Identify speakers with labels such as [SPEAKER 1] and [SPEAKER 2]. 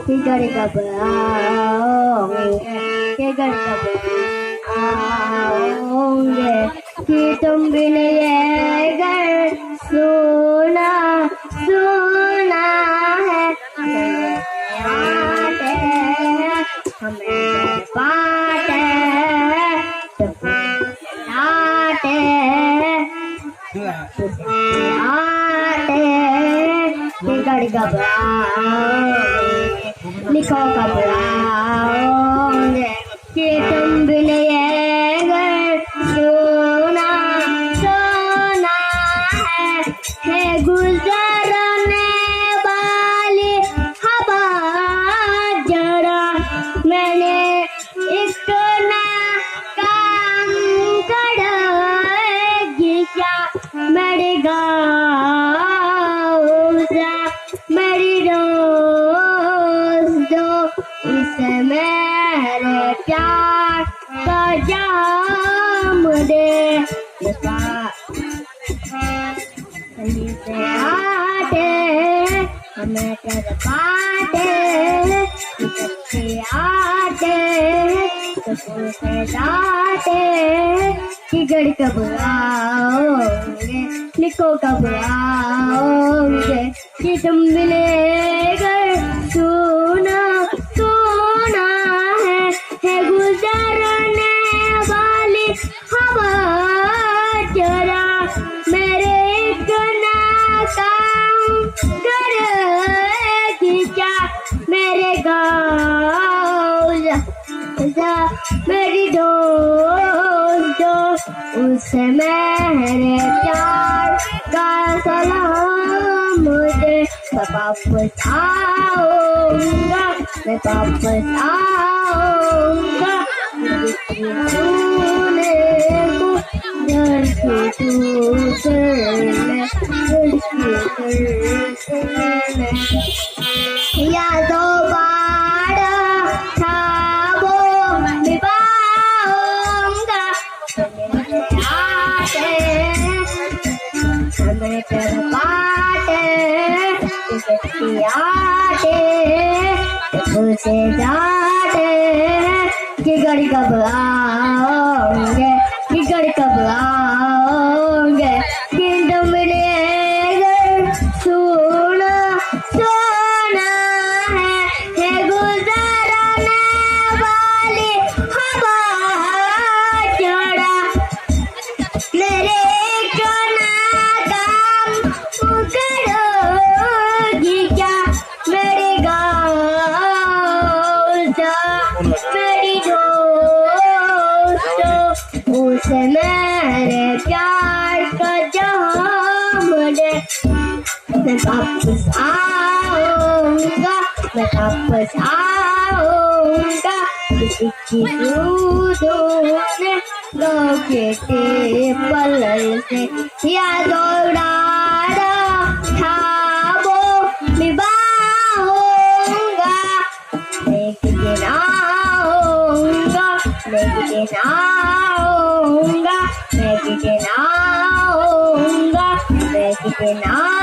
[SPEAKER 1] किधर घबराओगे, किधर घबराओगे कि तुम भी नहीं घर सुना सुना है। हमें बाटे आटे किधर घबराओगे, लिखो घबराओगे कि तुम भी नहीं घर सोना सोना है गुजरने वाली हवा जरा मैंने इतना काम करेगी क्या मेरे गाँव मेरी रोज दो उसे मेरे प्यार का जाम दे। सही से आटे हमें कर पाटे सच्चे आटे तो से डाटे किधर घबराओगे, लिखो घबराओगे कि तुम मिलेगा सोना सोना है गुजरने वाली हवा जरा मेरे इतना काम करेगी क्या मेरे गाँव मेरी दोस्त उसे मेरे प्यार का सलाम दे। मैं वापस आऊंगा, मैं वापस आऊंगा तूने को घर के या दोबारा था वो निभाऊंगा हमें कर पाटे आटे उसे जाटे किधर घबराओगे, किधर घबराओगे कि तुम मिलेगा सोना सोना है गुजरने वाली हवा जड़ा मेरे करोगी क्या मेरे गाँव मेरी दोस्त उसे मेरे प्यार का जाम दे। मैं वापस आऊंगा, मैं वापस आऊंगा किसी की दूधों लोगे के पलल से या दौड़ारा था वो निभाऊंगा एक दिन आऊंगा, एक दिन आऊंगा, एक दिन आऊंगा, एक दिन आऊंगा।